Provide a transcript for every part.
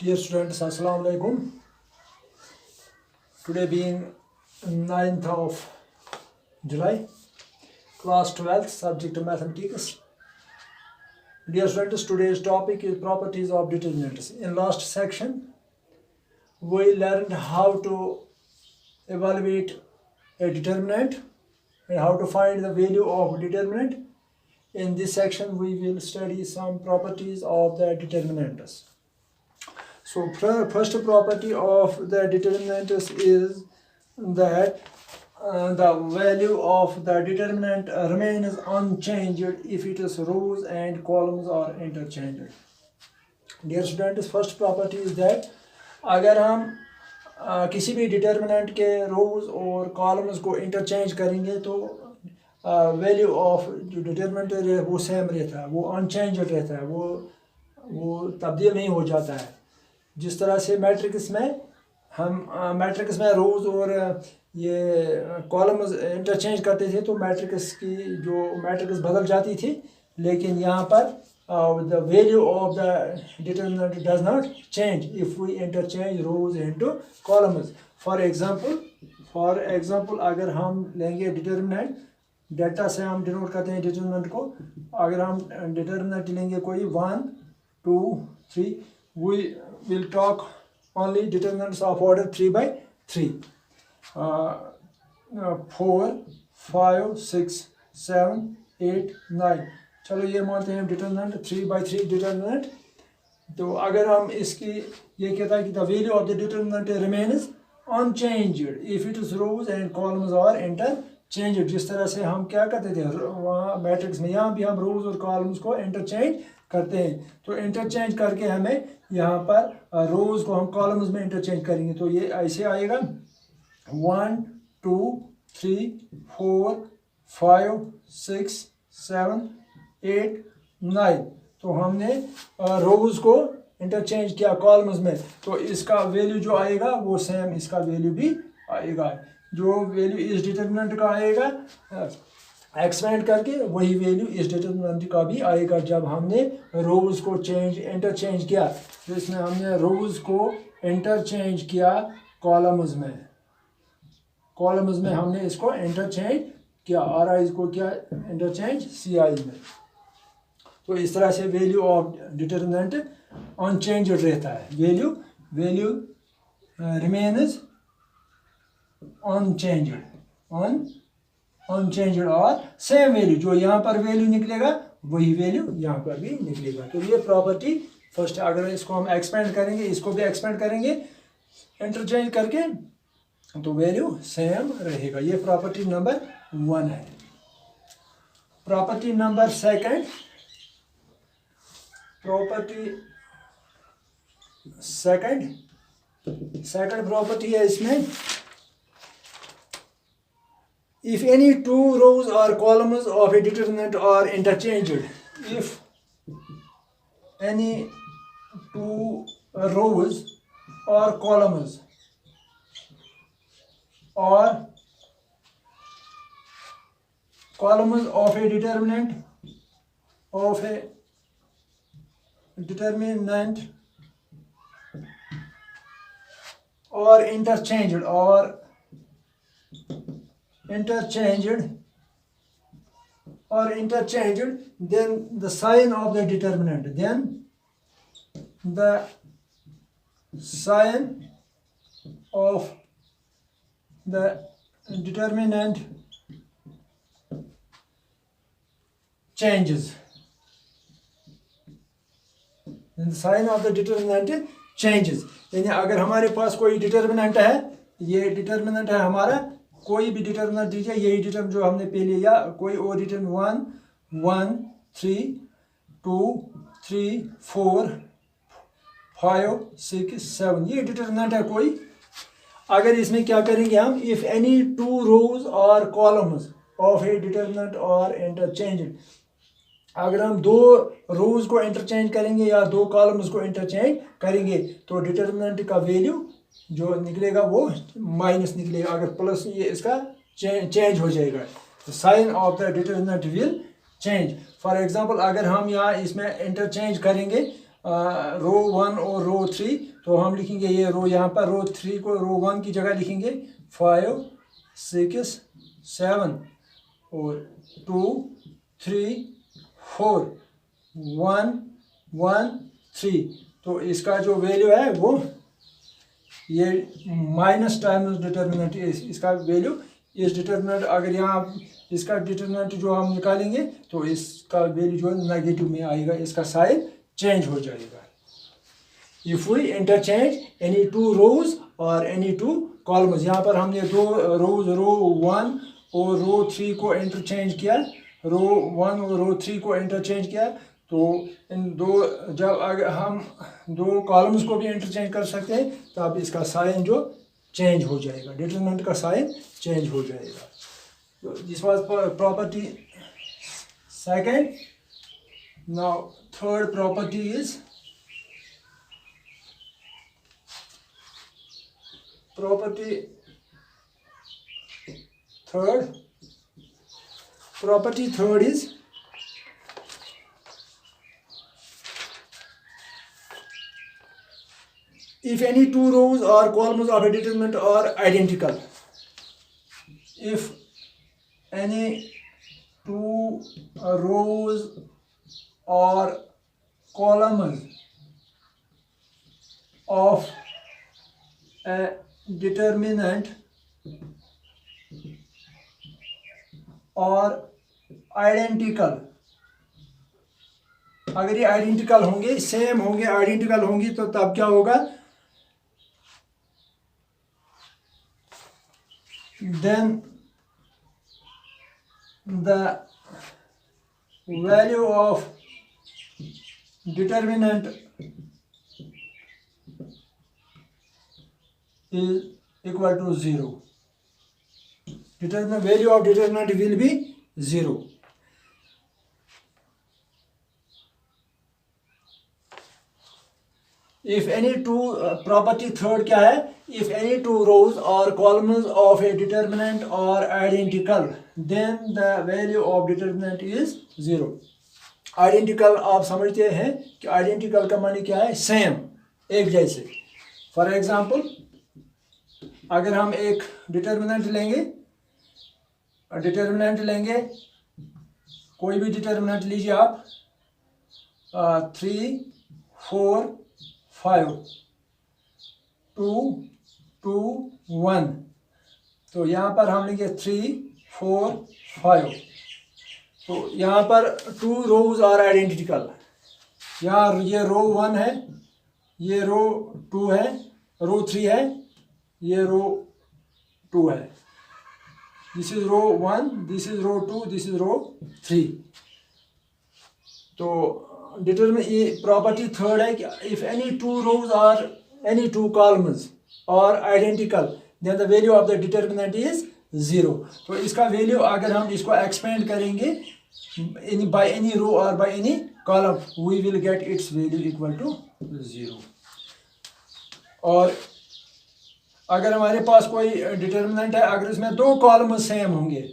Dear students, Assalamu alaikum. Today being 9th of July, class 12th, subject mathematics. Dear students, today's topic is properties of determinants. In last section, we learned how to evaluate a determinant and how to find the value of determinant. In this section, we will study some properties of the determinants. So first property of the determinant is that the value of the determinant remains unchanged if its rows and columns are interchanged. Dear students, first property is that अगर हम किसी भी determinant के रोज or columns को interchange करेंगे तो value of जो determinant है वो सेम रहता है, वो अनचेंज रहता है, वो तब्दील नहीं हो जाता है. जिस तरह से मैट्रिक्स में हम मैट्रिक्स में रोज और ये कॉलम्स इंटरचेंज करते थे तो मैट्रिक्स की जो मैट्रिक्स बदल जाती थी, लेकिन यहाँ पर the value of the determinant does not change if we interchange rows into columns. For example, अगर हम लेंगे डिटर्मिनेंट, डेटा से हम डिनोट करते हैं डिटर्मिनेंट को. अगर हम डिटर्मिनेंट लेंगे कोई 1, 2, 3, we will talk only determinants of order 3 by 3. 4, 5, 6, 7, 8, 9. चलो ये मानते हैं डिटर्मिनेंट 3 by 3 डिटर्मिनेंट. तो अगर हम इसकी ये कहता है कि the value of the determinant remains unchanged if its rows and columns are interchanged. जिस तरह से हम क्या करते थे वहाँ मैट्रिक्स में, यहाँ भी हम रोज और कॉलम्स को इंटरचेंज करते हैं. तो इंटरचेंज करके हमें यहाँ पर रोज को हम कॉलम्स में इंटरचेंज करेंगे तो ये ऐसे आएगा 1, 2, 3, 4, 5, 6, 7, 8, 9. तो हमने रोज को इंटरचेंज किया कॉलम्स में, तो इसका वैल्यू जो आएगा वो सेम इसका वैल्यू भी आएगा. जो वैल्यू इस डिटर्मिनेंट का आएगा एक्सपेंड करके वही वैल्यू इस डिटर्मिनेंट का भी आएगा जब हमने रोज को इंटरचेंज किया. तो इसमें हमने रोज को इंटरचेंज किया कॉलम्स में हमने इसको इंटरचेंज किया, आर आई को किया इंटरचेंज सी आई में. तो इस तरह से वैल्यू ऑफ डिटर्मिनेंट अनचेंज रहता है, वैल्यू रिमेन्स अनचेंज्ड और सेम वैल्यू. जो यहाँ पर वैल्यू निकलेगा वही वैल्यू यहाँ पर भी निकलेगा. तो ये प्रॉपर्टी फर्स्ट, अगर इसको हम एक्सपेंड करेंगे, इसको भी एक्सपेंड करेंगे इंटरचेंज करके, तो वैल्यू सेम रहेगा. ये प्रॉपर्टी नंबर 1 है. प्रॉपर्टी नंबर सेकंड प्रॉपर्टी है इसमें, if any two rows or columns of a determinant are interchanged, if any two rows or columns of a determinant or interchanged, then the sign of the determinant changes. Then the sign of the determinant changes. यानी अगर हमारे पास कोई determinant है, ये determinant है हमारा, कोई भी डिटर्मिनेंट दीजिए, यही डिटर्मिनेंट जो हमने पहले या कोई और डिटर्मिनेंट 1, 3, 2, 3, 4, 5, 6, 7, ये डिटर्मिनेंट है कोई. अगर इसमें क्या करेंगे हम, if any two rows or columns of a determinant और इंटरचेंज्ड, अगर हम दो रोज को इंटरचेंज करेंगे या दो कॉलम्स को इंटरचेंज करेंगे तो डिटर्मिनेंट का वैल्यू जो निकलेगा वो माइनस निकलेगा. अगर प्लस ये इसका चेंज हो जाएगा, sign of the determinant will change. For example अगर हम यहाँ इसमें इंटरचेंज करेंगे रो 1 और रो 3, तो हम लिखेंगे ये रो, यहाँ पर रो 3 को रो 1 की जगह लिखेंगे 5 6 7 और 2 3 4 1 1 3। तो इसका जो वैल्यू है वो ये माइनस टाइम्स डिटर्मिनेंट, इसका वैल्यू इस डिटर्मिनेंट, अगर यहाँ इसका डिटर्मिनेंट जो हम निकालेंगे तो इसका वैल्यू जो नेगेटिव में आएगा, इसका साइन चेंज हो जाएगा। If we interchange any two rows or any two columns, यहाँ पर हमने दो रोज रो 1 और रो 3 को इंटरचेंज किया, रो 1 और रो 3 को इंटरचेंज किया, तो इन दो, जब अगर हम दो कॉलम्स को भी इंटरचेंज कर सकते हैं तब इसका साइन जो चेंज हो जाएगा, डिटरमिनेंट का साइन चेंज हो जाएगा। तो this was property second. Now third property is property third is if any two rows or columns of a determinant are identical, if any two rows or columns of a determinant और identical, अगर ये identical होंगे, same होंगे, identical होंगी, तो तब क्या होगा, then the value of determinant is equal to 0. Determinant value of determinant will be 0. If any two property third क्या है, if any two rows or columns of a determinant are identical, then the value of determinant is 0. Identical आप समझते हैं कि identical का माने क्या है, same, एक जैसे। For example, अगर हम एक डिटर्मिनेंट लेंगे, कोई भी डिटर्मिनेंट लीजिए आप, 3 4 5 2 2 1, तो यहाँ पर हम लेंगे 3 4 5, तो यहाँ पर टू रोज आर आइडेंटिकल, यहाँ ये रो 1 है, ये रो 2 है, रो 3 है, ये रो 2 है, this is row 1, this is row 2, this is row 3। तो डिटरमिन ये प्रॉपर्टी थर्ड है कि if any two rows or any two columns are identical, then the value of the determinant is 0। तो इसका वैल्यू अगर हम इसको एक्सपेंड करेंगे बाय एनी रो और by any column, we will get its value equal to 0। और अगर हमारे पास कोई डिटर्मिनेंट है, अगर इसमें दो कॉलम्स सेम होंगे,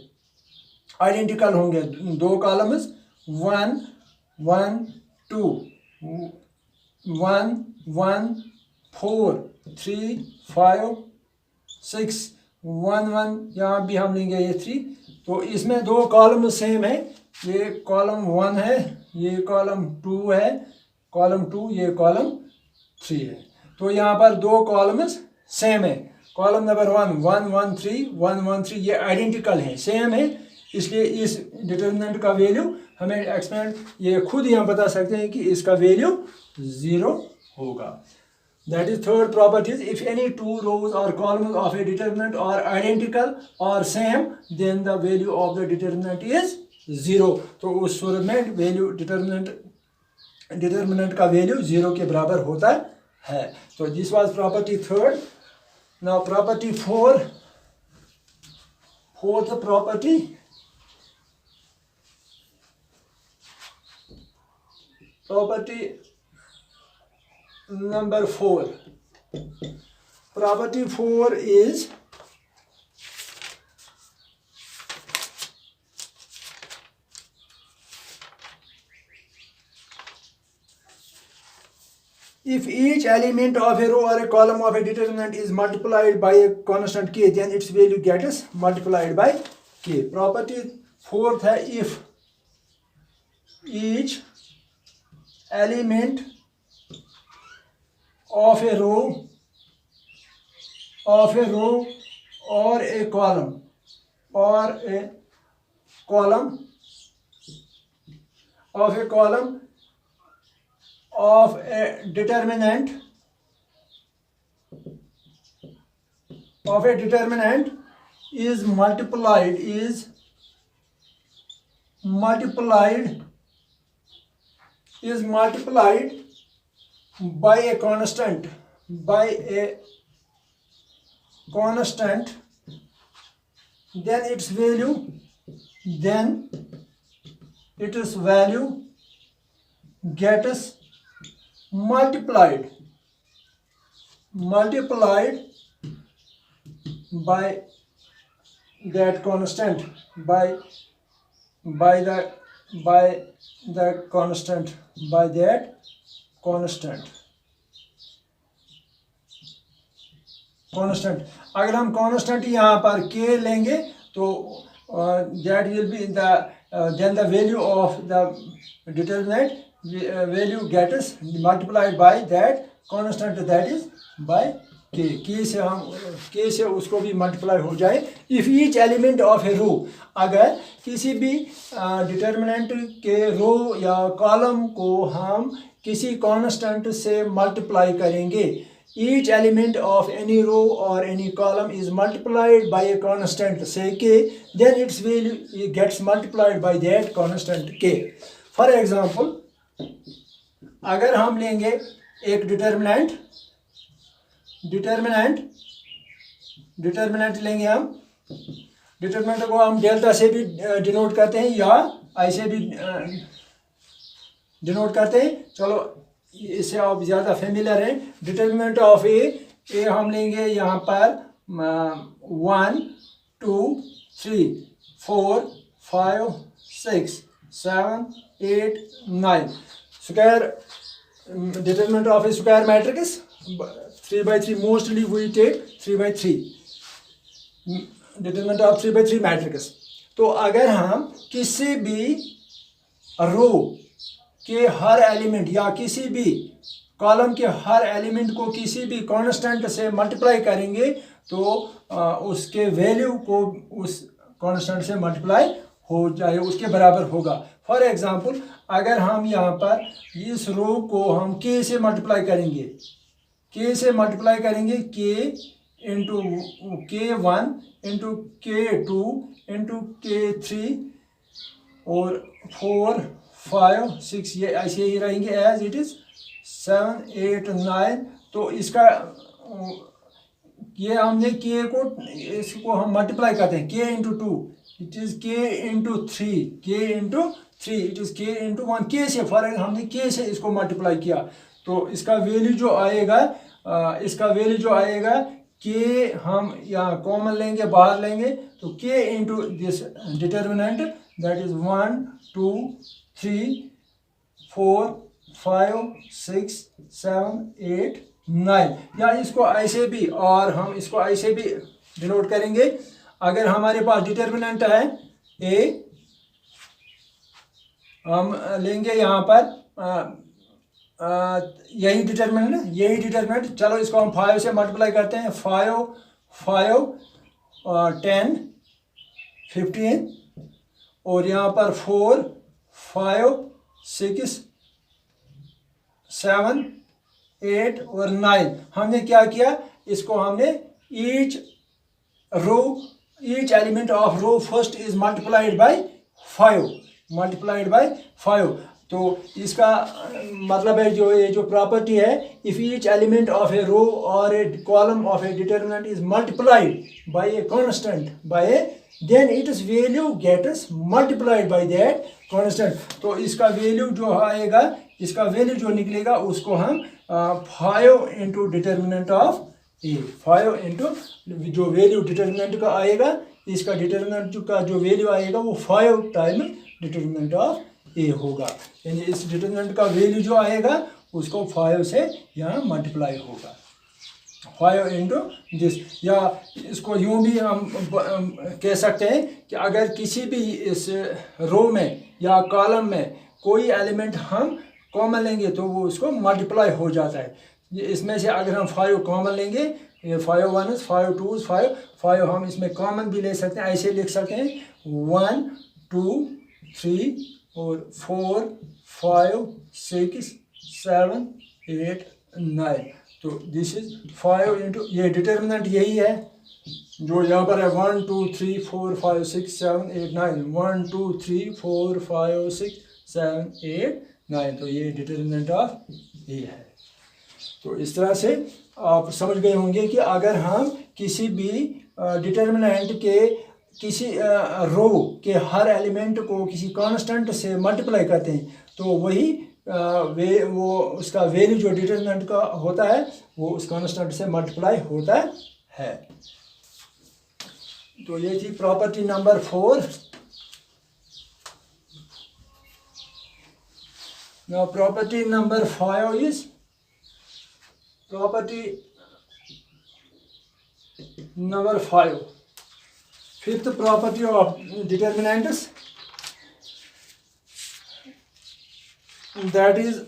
आइडेंटिकल होंगे, दो कॉलम्स 1 1 2 1 1 4 3 5 6 1 1, यहाँ भी हम लेंगे ये 3, तो इसमें दो कॉलम सेम है, ये कॉलम 1 है, ये कॉलम 2 है, कॉलम 2, ये कॉलम 3 है, तो यहाँ पर दो कॉलम्स सेम है, कॉलम नंबर 1 1 1 3 1 1 3, ये आइडेंटिकल है, सेम है, इसलिए इस डिटर्मिनेंट का वैल्यू हमें एक्सपेंड, ये खुद यहाँ बता सकते हैं कि इसका वैल्यू 0 होगा। That is third property, if any two rows or columns of a determinant are identical or same, then the value of the determinant is 0। तो उस सूरत में वैल्यू डिटर्मिनेंट का वैल्यू 0 के बराबर होता है। तो this was property third. Now property fourth property, property number 4. Property 4 is if each element of a row or a column of a determinant is multiplied by a constant k, then its value gets multiplied by k. Property fourth है, if each element of a row or a column of a determinant is multiplied by a constant, then its value gets multiplied by that constant, by that constant. अगर हम constant यहाँ पर k लेंगे तो that will be then the value of the determinant value gets multiplied by that constant, that is by k से उसको भी multiply हो जाए. If each element of a रो, अगर किसी भी डिटर्मिनेंट के रो या कॉलम को हम किसी कांस्टेंट से मल्टीप्लाई करेंगे, each element of any row or any column is multiplied by a constant say k, then its value gets multiplied by that constant k. For example, अगर हम लेंगे एक डिटर्मिनेंट लेंगे, हम डिटर्मिनेंट को हम डेल्टा से भी डिनोट करते हैं या ऐसे भी डिनोट करते हैं. चलो इससे आप ज़्यादा फेमिलियर हैं. डिटर्मिनेंट ऑफ ए हम लेंगे यहाँ पर 1 2 3 4 5 6 7 8 9. Square determinant of a square matrix 3 by 3, mostly we take 3 by 3 determinant of 3 by 3 matrix. तो अगर हम किसी भी रो के हर एलिमेंट या किसी भी कॉलम के हर एलिमेंट को किसी भी कांस्टेंट से मल्टीप्लाई करेंगे तो उसके वैल्यू को उस कांस्टेंट से मल्टीप्लाई हो जाए, उसके बराबर होगा. फॉर एग्जांपल, अगर हम यहाँ पर इस रो को हम k से मल्टीप्लाई करेंगे, k into k1 into k2 into k3 और 4 5 6 ये ऐसे ही रहेंगे एज इट इज 7 8 9. तो इसका ये हमने k को इसको हम मल्टीप्लाई करते हैं, k into 2 it is k into 3 it is k into 1. k से फॉर हमने k से इसको मल्टीप्लाई किया तो इसका वैल्यू जो आएगा k हम यहाँ कॉमन लेंगे, बाहर लेंगे तो k into this determinant that is 1 2 3 4 5 6 7 8 9. या इसको ऐसे भी, और हम इसको ऐसे भी डिनोट करेंगे. अगर हमारे पास डिटर्मिनेंट है a, हम लेंगे यहाँ पर यही डिटर्मिनेंट. चलो इसको हम 5 से मल्टीप्लाई करते हैं. 5 10 15 और यहाँ पर 4 5 6 7 8 और 9. हमने क्या किया, इसको हमने each element of row first is multiplied by 5. तो इसका मतलब है ये जो प्रॉपर्टी है, if each element of a row और a column of a determinant is multiplied by a constant then its value gets multiplied by that constant. तो इसका वैल्यू जो आएगा, इसका वैल्यू जो निकलेगा उसको हम 5 into determinant of A, 5 into जो वैल्यू डिटर्मिनेंट का आएगा, इसका डिटर्मिनेंट का जो वैल्यू आएगा वो 5 टाइम डिटर्मिनेंट ऑफ ए होगा. यानी इस डिटर्मिनेंट का वैल्यू जो आएगा उसको 5 से यहाँ मल्टीप्लाई होगा, 5 इंटू दिस। या इसको यूँ भी हम कह सकते हैं कि अगर किसी भी इस रो में या कॉलम में कोई एलिमेंट हम कॉमन लेंगे तो वो उसको मल्टीप्लाई हो जाता है। इसमें से अगर हम 5 कॉमन लेंगे, ये 5 1 5 2 5 हम इसमें कॉमन भी ले सकते हैं, ऐसे लिख सकते हैं 1 2 3 और 4 5 6 7 8 9। तो दिस इज 5 इंटू, ये डिटर्मिनेंट यही है जो यहाँ पर है 1 2 3 4 5 6 7 8 9, 1 2 3 4 5 6 7 8 9। तो ये डिटर्मिनेंट ऑफ ए है। तो इस तरह से आप समझ गए होंगे कि अगर हम किसी भी डिटर्मिनेंट के किसी रो के हर एलिमेंट को किसी कांस्टेंट से मल्टीप्लाई करते हैं तो वही वो उसका वैल्यू जो डिटर्मिनेंट का होता है वो उस कांस्टेंट से मल्टीप्लाई होता है। तो ये थी property number 4। Now property number 5 is property number 5, fifth property of determinants, that is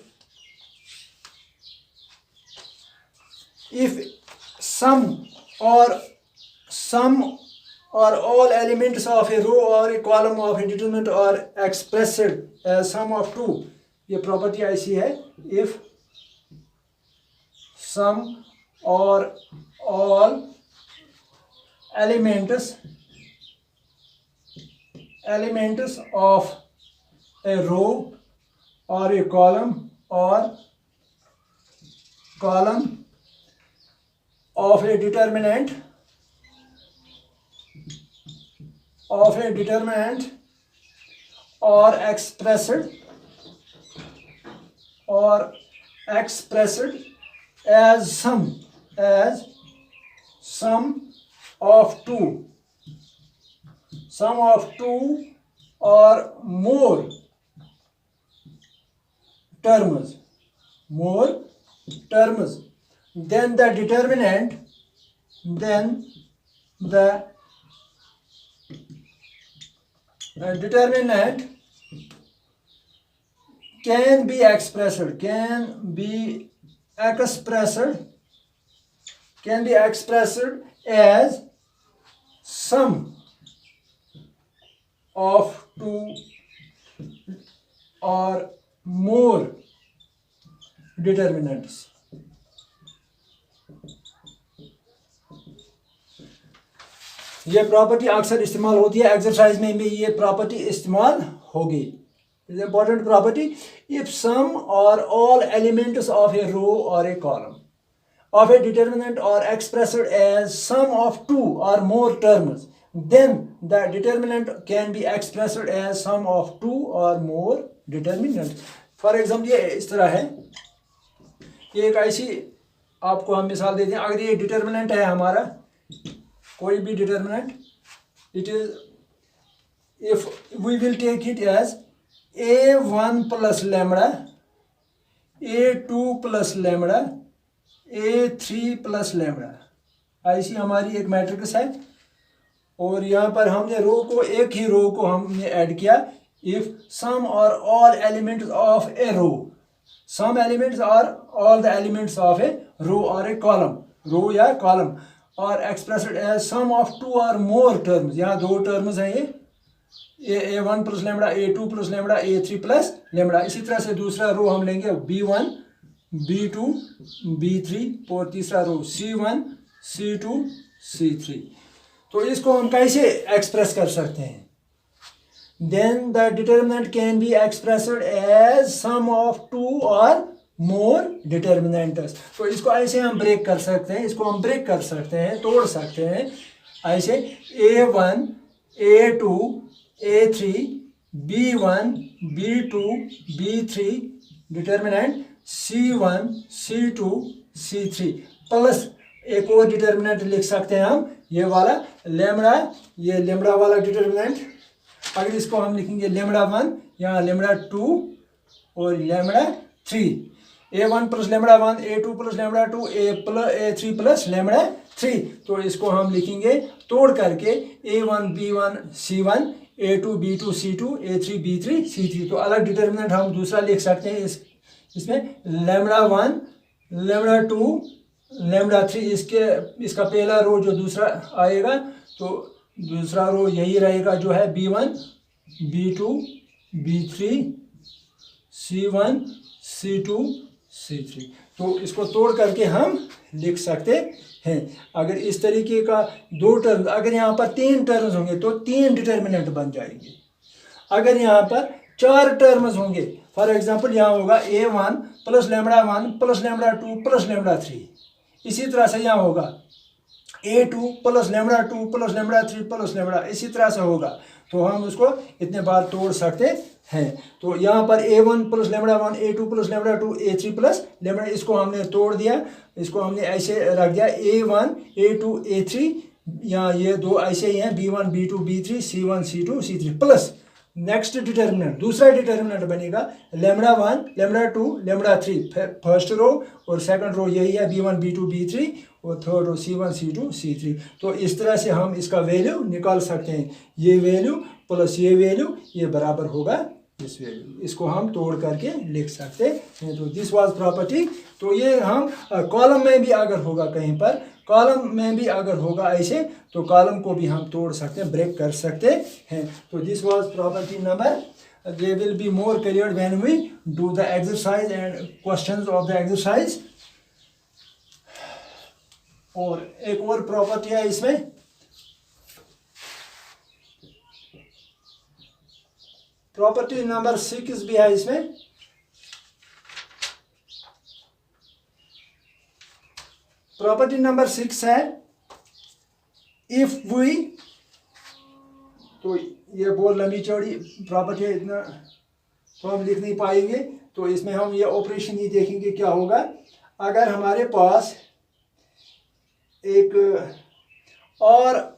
if some or all elements of a row or a column of a determinant are expressed as sum of 2। ये property ऐसी है, if some और all elements of a row और a column of a determinant और expressed as sum of two or more terms, then the determinant can be expressed as sum of two or more determinants। ये property अक्सर इस्तेमाल होती है, exercise में भी ये प्रॉपर्टी इस्तेमाल होगी। is an important property if some or all elements of a row or a column of a determinant are expressed as sum of two or more terms, then the determinant can be expressed as sum of two or more determinants। For example, ये इस तरह है, ये एक ऐसी आपको हम मिसाल देते हैं। अगर ये डिटर्मिनेंट है हमारा, कोई भी determinant, it is if we will take it as a1 plus lambda, a2 plus lambda, a3 plus lambda, ऐसी हमारी एक मैट्रिक्स है। और यहाँ पर हमने रो को, एक ही रो को हमने ऐड किया। इफ सम और all elements of a row, some elements और all the elements of a row और ए कॉलम, रो या कॉलम, और expressed as sum of two और मोर टर्म्स, यहाँ दो टर्म्स हैं, ये a1 plus lambda, a2 plus lambda, a3 plus lambda. इसी तरह से दूसरा रो हम लेंगे b1 b2 b3 और तीसरा रो c1 c2 c3। तो इसको हम कैसे एक्सप्रेस कर सकते हैं? Then the determinant can be expressed as sum of two और मोर डिटर्मिनेंट्स। तो इसको ऐसे हम ब्रेक कर सकते हैं, इसको हम ब्रेक कर सकते हैं, तोड़ सकते हैं ऐसे, a1 a2 a3 b1 b2 b3 determinant c1 c2 c3 plus एक और डिटर्मिनेंट लिख सकते हैं हम, ये वाला लेमड़ा, ये लेमड़ा वाला डिटर्मिनेंट। अगर इसको हम लिखेंगे लेमड़ा 1, यहाँ लेमड़ा 2 और lambda 3। A1 plus lambda 1, A2 plus lambda 2, A3 plus lambda 3। तो इसको हम लिखेंगे तोड़ करके A1 B1 C1, A2 B2 C2, A3 B3 C3। तो अलग डिटर्मिनेंट हम दूसरा लिख सकते हैं इसमें लेमड़ा 1 लेमड़ा 2 लेमड़ा 3। इसका पहला रो जो दूसरा आएगा तो दूसरा रो यही रहेगा जो है B1 B2 B3 C1 C2 C3। तो इसको तोड़ करके हम लिख सकते हैं। अगर इस तरीके का दो टर्म, अगर यहाँ पर 3 टर्म्स होंगे तो 3 डिटर्मिनेंट बन जाएंगे। अगर यहाँ पर 4 टर्म्स होंगे, फॉर एग्जांपल यहाँ होगा A1 plus lambda 1 plus lambda 2 plus lambda 3। इसी तरह से यहाँ होगा A2 plus lambda 2 plus lambda 3 plus lambda, इसी तरह से होगा। तो हम उसको इतने बार तोड़ सकते हैं। तो यहाँ पर A1 plus lambda 1, A2 plus lambda 2, A3 plus lambda, इसको हमने तोड़ दिया, इसको हमने ऐसे रख दिया A1 A2 A3, यहाँ ये दो ऐसे ही हैं B1 B2 B3 C1 C2 C3 plus next determinant, दूसरा डिटर्मिनेंट बनेगा lambda 1 lambda 2 lambda 3। First row और सेकंड रो यही है B1 B2 B3 और third row C1 C2 C3। तो इस तरह से हम इसका वैल्यू निकाल सकते हैं। ये वैल्यू प्लस ये वैल्यू ये बराबर होगा इस वैल्यू। इसको हम तोड़ करके लिख सकते हैं। तो दिस वाज प्रॉपर्टी। तो ये हम कॉलम में भी अगर होगा, कहीं पर कॉलम में भी अगर होगा ऐसे, तो कॉलम को भी हम तोड़ सकते हैं, ब्रेक कर सकते हैं। तो this was property number. They will be more clear when we do the exercise and questions of the exercise. और एक और प्रॉपर्टी है इसमें, प्रॉपर्टी नंबर 6 भी है इसमें। प्रॉपर्टी नंबर 6 है इफ वी, तो ये बहुत लंबी चौड़ी प्रॉपर्टी है, इतना तो हम लिख नहीं पाएंगे। तो इसमें हम ये ऑपरेशन ही देखेंगे क्या होगा। अगर हमारे पास एक और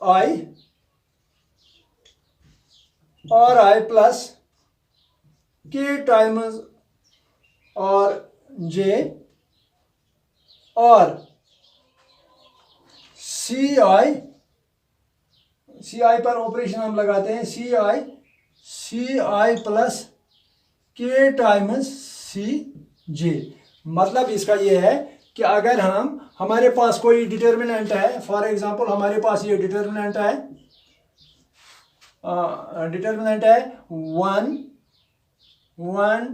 आई प्लस के टाइम्स और जे और सी आई पर ऑपरेशन हम लगाते हैं सी आई प्लस के टाइम्स सी जे। मतलब इसका ये है कि अगर हमारे पास कोई डिटर्मिनेंट है, फॉर एग्जांपल हमारे पास ये डिटर्मिनेंट है 1 1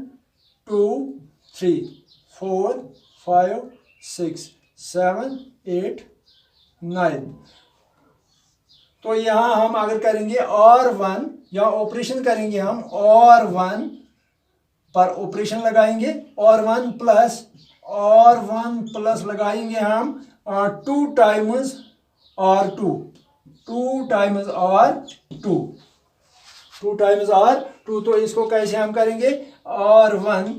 2 3 4 5 6 7 8 9। तो यहाँ हम अगर करेंगे और 1, या ऑपरेशन करेंगे हम और 1 पर ऑपरेशन लगाएंगे, और 1 प्लस लगाएंगे हम 2 टाइम्स और 2 टाइम्स और 2। तो इसको कैसे हम करेंगे, और 1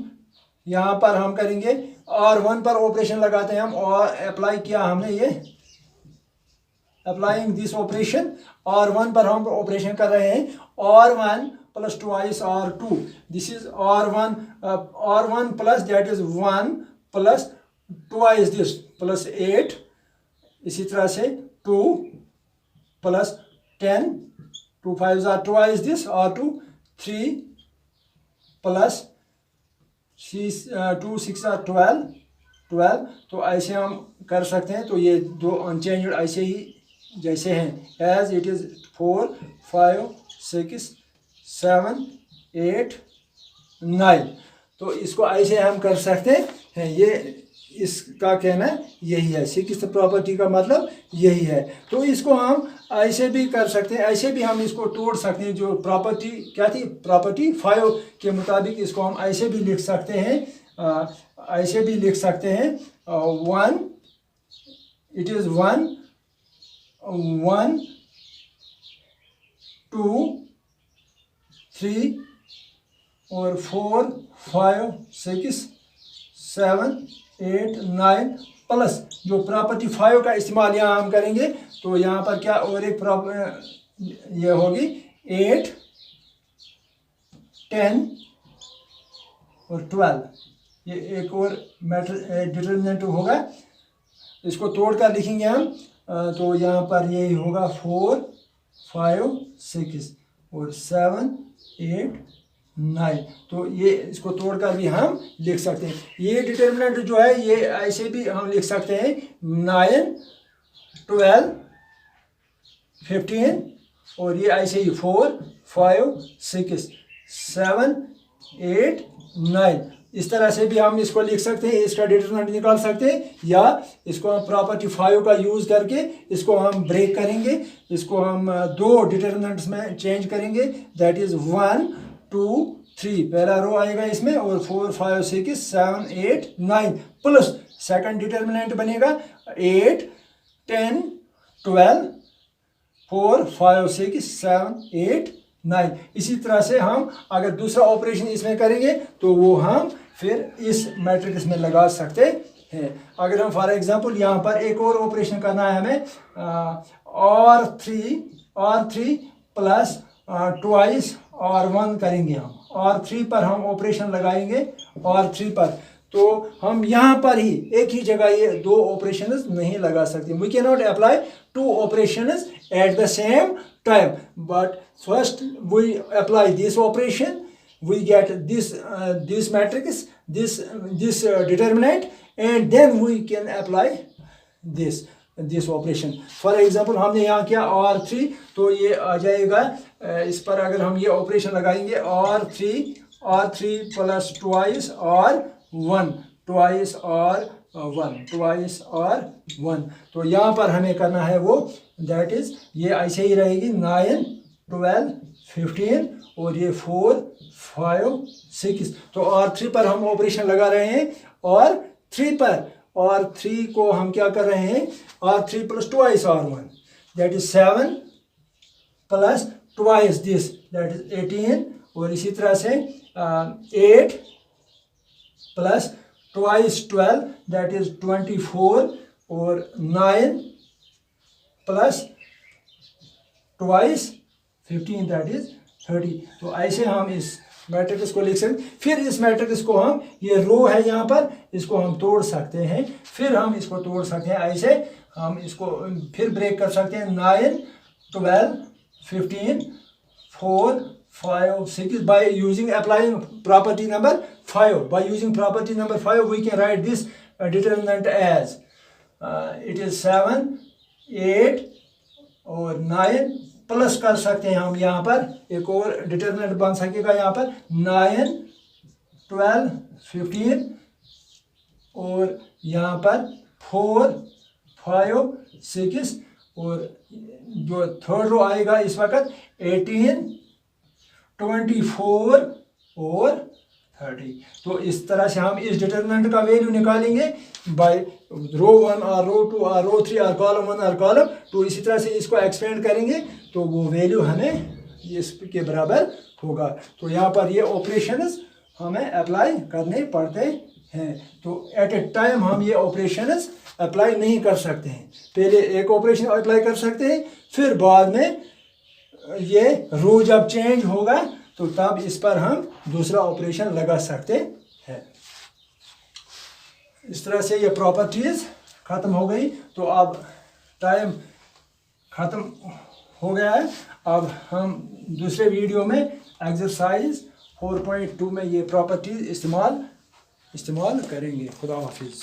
यहाँ पर हम करेंगे, और 1 पर ऑपरेशन लगाते हैं हम, और अप्लाई किया हमने ये अप्लाइंग दिस ऑपरेशन, और 1 पर हम ऑपरेशन कर रहे हैं, और 1 प्लस ट्वाइस और 2, दिस इज और 1 plus that is 1 plus twice this plus 8। इसी तरह से 2 प्लस 10, 2 5 आर ट्वाइस दिस और 2 3 प्लस 2 6 आर 12। तो ऐसे हम कर सकते हैं। तो ये दो अनचेंज्ड ऐसे ही जैसे हैं एज इट इज 4 5 6 7 8 9। तो इसको ऐसे हम कर सकते हैं। ये इसका कहना यही है, 6th प्रॉपर्टी का मतलब यही है। तो इसको हम ऐसे भी कर सकते हैं, ऐसे भी हम इसको तोड़ सकते हैं। जो प्रॉपर्टी क्या थी, प्रॉपर्टी 5 के मुताबिक इसको हम ऐसे भी लिख सकते हैं, ऐसे भी लिख सकते हैं 1, इट इज 1 2 3 और 4 5 6 7 8 9 प्लस जो प्रॉपर्टी 5 का इस्तेमाल यहाँ हम करेंगे। तो यहाँ पर क्या और एक प्रॉपर्टी ये होगी 8 10 और 12। ये एक और डिटर्मिनेंट होगा, इसको तोड़ कर लिखेंगे हम। तो यहाँ पर ये होगा 4 5 6 और 7 8 9। तो ये इसको तोड़कर भी हम लिख सकते हैं। ये डिटर्मिनेंट जो है ये ऐसे भी हम लिख सकते हैं 9 12 15 और ये ऐसे ही 4 5 6 7 8 9। इस तरह से भी हम इसको लिख सकते हैं, इसका डिटरमिनेंट निकाल सकते हैं, या इसको हम प्रॉपर्टी 5 का यूज़ करके इसको हम ब्रेक करेंगे, इसको हम दो डिटरमिनेंट्स में चेंज करेंगे, दैट इज़ 1 2 3 पहला रो आएगा इसमें और 4 5 6 7 8 9 प्लस सेकंड डिटरमिनेंट बनेगा 8 10 12 4 5 6 7 8 9। इसी तरह से हम अगर दूसरा ऑपरेशन इसमें करेंगे तो वो हम फिर इस मैट्रिक्स में लगा सकते हैं। अगर हम फॉर एग्जांपल यहाँ पर एक और ऑपरेशन करना है हमें, R3 प्लस ट्वाइस R1 करेंगे हम, R3 पर हम ऑपरेशन लगाएंगे R3 पर, तो हम यहाँ पर ही एक ही जगह ये दो ऑपरेशंस नहीं लगा सकते। We can not apply two operations at the same time, but first we apply this operation, we get this matrix, this determinant, and then we can apply this operation. For example हमने यहाँ किया R3, तो ये आ जाएगा इस पर अगर हम ये ऑपरेशन लगाएंगे R3 plus twice R1 twice R1, तो यहाँ पर हमें करना है वो, दैट इज ये ऐसे ही रहेगी 9 12 15 और ये 4 5 6। तो R3 पर हम ऑपरेशन लगा रहे हैं और 3 पर, और 3 को हम क्या कर रहे हैं, R3 plus twice R1, that is 7 plus twice this, that is 18, और इसी तरह से 8 प्लस ट्वाइस 12, दैट इज 24, और 9 प्लस ट्वाइस 15, दैट इज 30। तो ऐसे हम इस मैट्रिक्स को लिख सकते हैं। फिर इस मैट्रिक्स को हम, ये रो है यहाँ पर, इसको हम तोड़ सकते हैं, फिर हम इसको तोड़ सकते हैं ऐसे, हम इसको फिर ब्रेक कर सकते हैं 9 12 15 4 5 6 by using applying property number 5. By using property number 5 we can write this determinant as it is 7 8 और 9 प्लस कर सकते हैं हम यहाँ पर, एक और डिटरमिनेंट बन सकेगा यहाँ पर 9 12 15 और यहाँ पर 4 5 6 और जो थर्ड रो आएगा इस वक्त 18 24 और 30। तो इस तरह से हम इस डिटरमिनेंट का वैल्यू निकालेंगे बाय रो 1 और रो 2 और रो 3 और कॉलम 1 और कॉलम 2। इसी तरह से इसको एक्सपेंड करेंगे तो वो वैल्यू हमें इसके बराबर होगा। तो यहाँ पर ये ऑपरेशंस हमें अप्लाई करने पड़ते हैं। तो एट ए टाइम हम ये ऑपरेशंस अप्लाई नहीं कर सकते हैं, पहले एक ऑपरेशन अप्लाई कर सकते हैं, फिर बाद में ये रो जब चेंज होगा तो तब इस पर हम दूसरा ऑपरेशन लगा सकते हैं। इस तरह से ये प्रॉपर्टीज ख़त्म हो गई। तो अब टाइम ख़त्म हो गया है। अब हम दूसरे वीडियो में एक्सरसाइज 4.2 में ये प्रॉपर्टीज इस्तेमाल करेंगे। खुदा हाफिज़।